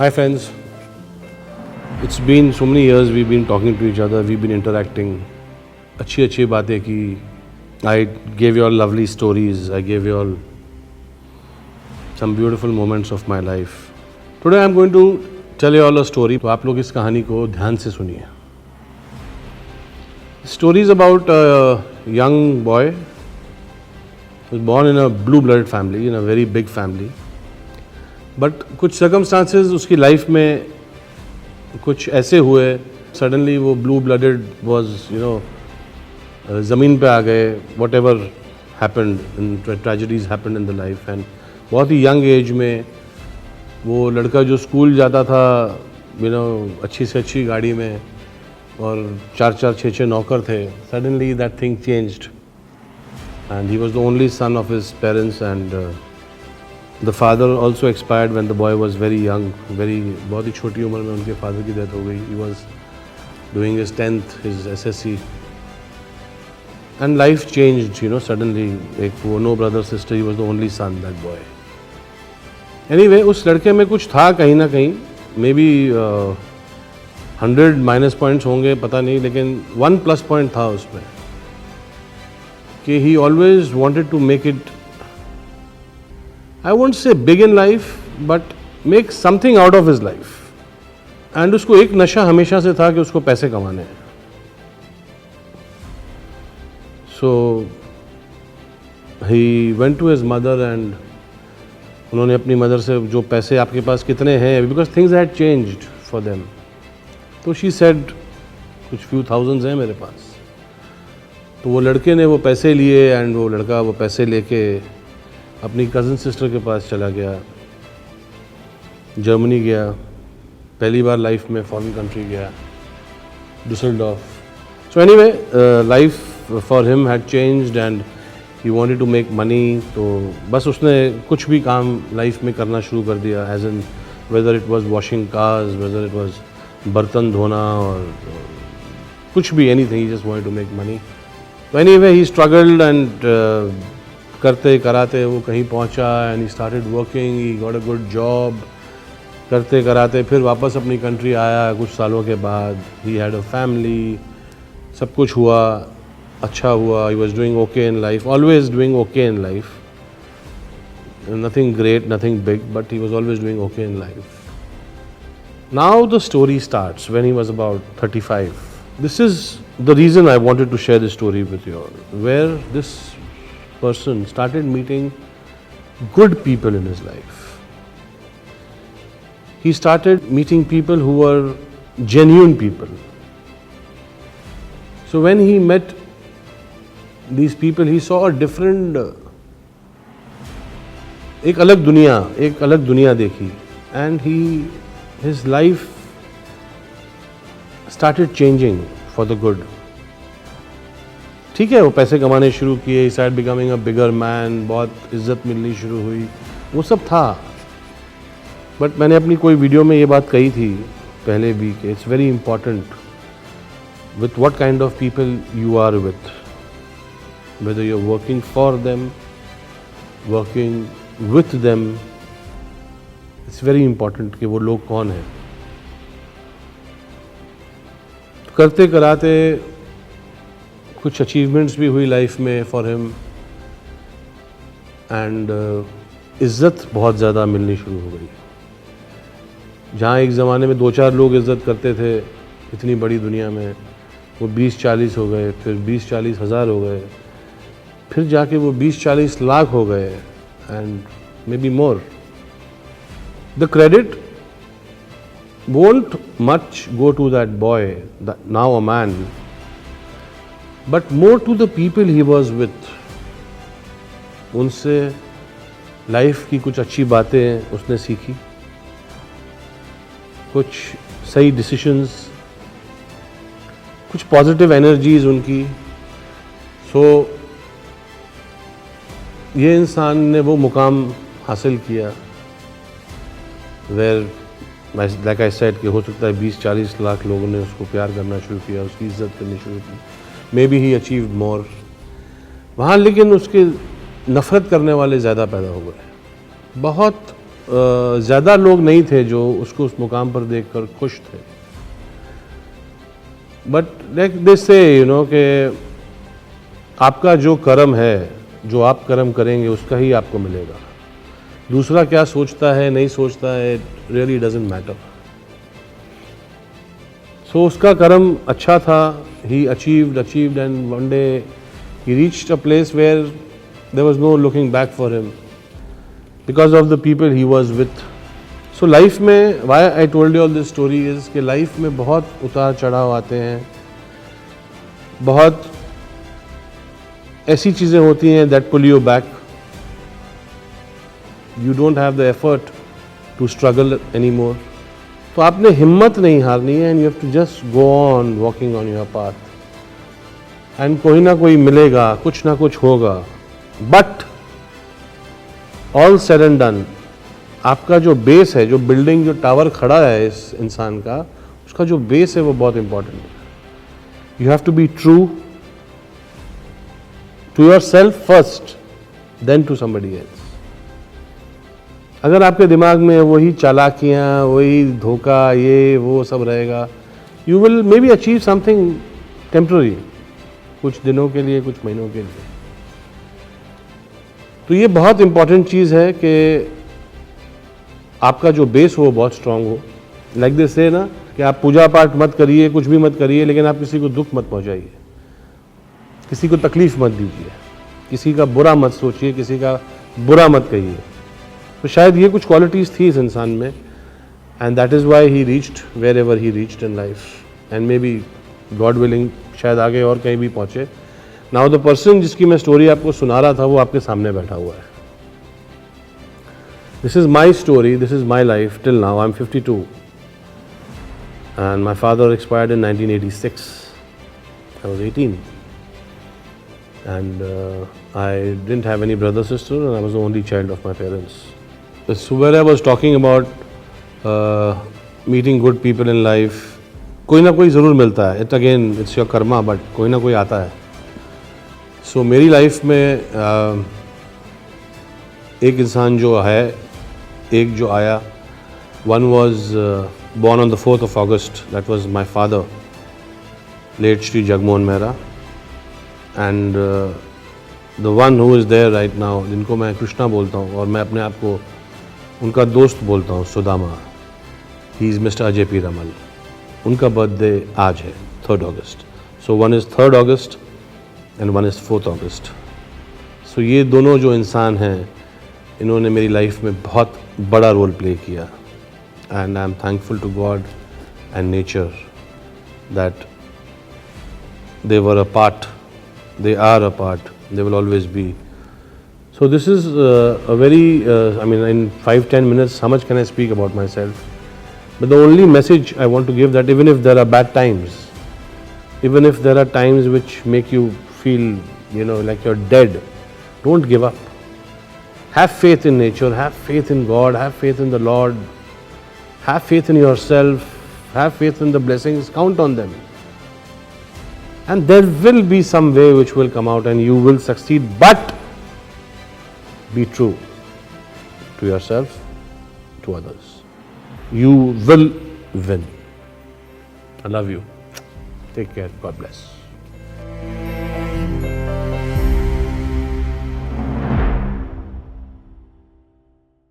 Hi friends, it's been so many years we've been talking to each other, we've been interacting. अच्छी अच्छी बातें की. I gave you all lovely stories, I gave you all some beautiful moments of my life. Today I'm going to tell you all a story. तो आप लोग इस कहानी को ध्यान से सुनिए. Story is about a young boy who was born in a blue-blooded family, in a very big family. But कुछ सर्कमस्टांसेस उसकी लाइफ में कुछ ऐसे हुए, सडनली वो ब्लू ब्लडेड वॉज ज़मीन पे आ गए. What ever happened in tragedies happened in the life. And बहुत ही यंग एज में वो लड़का जो स्कूल जाता था अच्छी से अच्छी गाड़ी में और 4-4, 6-6 नौकर थे, suddenly that thing changed and he was the only son of his parents. And The father also expired when the boy was very young, बहुत ही छोटी उम्र में उनके फादर की डेथ हो गई. He was doing his 10th, his SSC, and life changed, suddenly. एक वो no brother sister, he was the only son, that boy. Anyway, उस लड़के में कुछ था कहीं ना कहीं, maybe 100 माइनस पॉइंट्स होंगे, पता नहीं, लेकिन 1 प्लस पॉइंट था उसमें कि he always wanted to make it, I won't say big in life, but make something out of his life. And उसको एक नशा हमेशा से था कि उसको पैसे कमाने हैं. So he went to his mother and उन्होंने अपनी मदर से जो पैसे आपके पास कितने हैं, because things had changed for them. तो she said कुछ few thousands हैं मेरे पास. तो वो लड़के ने वो पैसे लिए एंड वो लड़का वो पैसे लेके अपनी कज़न सिस्टर के पास चला गया, जर्मनी गया, पहली बार लाइफ में फॉरेन कंट्री गया, Dusseldorf. So anyway, life for him had changed and he wanted to make money. तो बस उसने कुछ भी काम लाइफ में करना शुरू कर दिया, as in whether it was washing cars, whether it was बर्तन धोना और कुछ भी, anything. He just wanted to make money. तो एनीवे ही स्ट्रगल्ड एंड करते कराते वो कहीं पहुंचा and he started working, he got a good job. करते कराते फिर वापस अपनी कंट्री आया कुछ सालों के बाद. ही हैड अ फैमिली, सब कुछ हुआ, अच्छा हुआ. He was doing okay in life, always doing okay in life. Nothing great, nothing big, but he was always doing okay in life. Now the story starts when he was about 35. This is the reason I wanted to share this story with you all, where this person started meeting good people in his life. He started meeting people who were genuine people. So when he met these people, he saw a different, एक अलग दुनिया देखी. And his life started changing for the good. ठीक है, वो पैसे कमाने शुरू किए, he started becoming a bigger man, बहुत इज्जत मिलनी शुरू हुई, वो सब था. बट मैंने अपनी कोई वीडियो में ये बात कही थी पहले भी कि it's very important with what kind of people you are with, whether you are working for them, working with them. It's very important कि वो लोग कौन हैं. करते कराते कुछ अचीवमेंट्स भी हुई लाइफ में फॉर हिम एंड इज़्ज़त बहुत ज़्यादा मिलनी शुरू हो गई. जहाँ एक ज़माने में 2-4 लोग इज़्ज़त करते थे इतनी बड़ी दुनिया में, वो 20-40 हो गए, फिर 20-40 हज़ार हो गए, फिर जाके वो 20-40 लाख हो गए and maybe more. The credit won't much go to that boy, now a man, but more to the people he was with. उनसे लाइफ की कुछ अच्छी बातें उसने सीखी, कुछ सही डिसीशंस, कुछ पॉजिटिव एनर्जीज उनकी. सो ये इंसान ने वो मुकाम हासिल किया वेयर, लाइक आई सेड, कि हो सकता है 20-40 लाख लोगों ने उसको प्यार करना शुरू किया, उसकी इज्जत करनी शुरू की. मे बी ही अचीव्ड मोर वहाँ, लेकिन उसके नफ़रत करने वाले ज़्यादा पैदा हो गए. बहुत ज़्यादा लोग नहीं थे जो उसको उस मुकाम पर देखकर खुश थे। बट लाइक दिस से यू नो कि आपका जो कर्म है, जो आप कर्म करेंगे उसका ही आपको मिलेगा। दूसरा क्या सोचता है नहीं सोचता है, रियली डजंट मैटर। सो उसका कर्म अच्छा था, he achieved and one day he reached a place where there was no looking back for him because of the people he was with. So life में why I told you all this story is कि life में बहुत उतार चढ़ाव आते हैं, बहुत ऐसी चीज़ें होती हैं that pull you back. You don't have the effort to struggle anymore. तो आपने हिम्मत नहीं हारनी है and you have to just go on walking on your path. And कोई ना कोई मिलेगा, कुछ ना कुछ होगा। But all said and done, आपका जो बेस है, जो बिल्डिंग, जो टावर खड़ा है इस इंसान का, उसका जो बेस है वो बहुत इंपॉर्टेंट है। You have to be true to yourself first, then to somebody else. अगर आपके दिमाग में वही चालाकियाँ, वही धोखा, ये वो सब रहेगा, you will may be achieve something temporary, कुछ दिनों के लिए, कुछ महीनों के लिए। तो ये बहुत इंपॉर्टेंट चीज़ है कि आपका जो बेस हो बहुत स्ट्रांग हो। लाइक दिस से ना कि आप पूजा पाठ मत करिए, कुछ भी मत करिए, लेकिन आप किसी को दुख मत पहुंचाइए, किसी को तकलीफ मत दीजिए, किसी का बुरा मत सोचिए, किसी का बुरा मत कहिए। तो शायद ये कुछ क्वालिटीज़ थी इस इंसान में, and that is why he reached wherever he reached in life, and maybe God willing शायद आगे और कहीं भी पहुंचे। नाउ द पर्सन जिसकी मैं स्टोरी आपको सुना रहा था वो आपके सामने बैठा हुआ है। This is my story, this is my life till now. I am 52 and my father expired in 1986। I was 18 and I didn't have any brother sister and I was the only child of my parents. So where I was talking about meeting good people in life, कोई ना कोई ज़रूर मिलता है। It again it's your Karma, but कोई ना कोई आता है। सो मेरी लाइफ में एक इंसान जो है, एक जो आया, one was born on the 4th of August. That was my father, late Shri Jagmohan Mehra. And the one who is there right now, जिनको मैं कृष्णा बोलता हूँ और मैं अपने आप को उनका दोस्त बोलता हूँ, Sudama, he is mister Ajay P Ramal. उनका बर्थडे आज है 3rd August. So one is 3rd August and one is 4th August. सो ये दोनों जो इंसान हैं, इन्होंने मेरी लाइफ में बहुत बड़ा रोल प्ले किया, and I am thankful to God and nature that they were a part, they are a part, they will always be. So this is a very, I mean in 5-10 minutes, how much can I speak about myself? But the only message I want to give, that even if there are bad times, even if there are times which make you feel, you know, like you're dead, don't give up. Have faith in nature, have faith in God, have faith in the Lord, have faith in yourself, have faith in the blessings, count on them. And there will be some way which will come out and you will succeed, but be true to yourself, to others. You will win. I love you. Take care. God bless.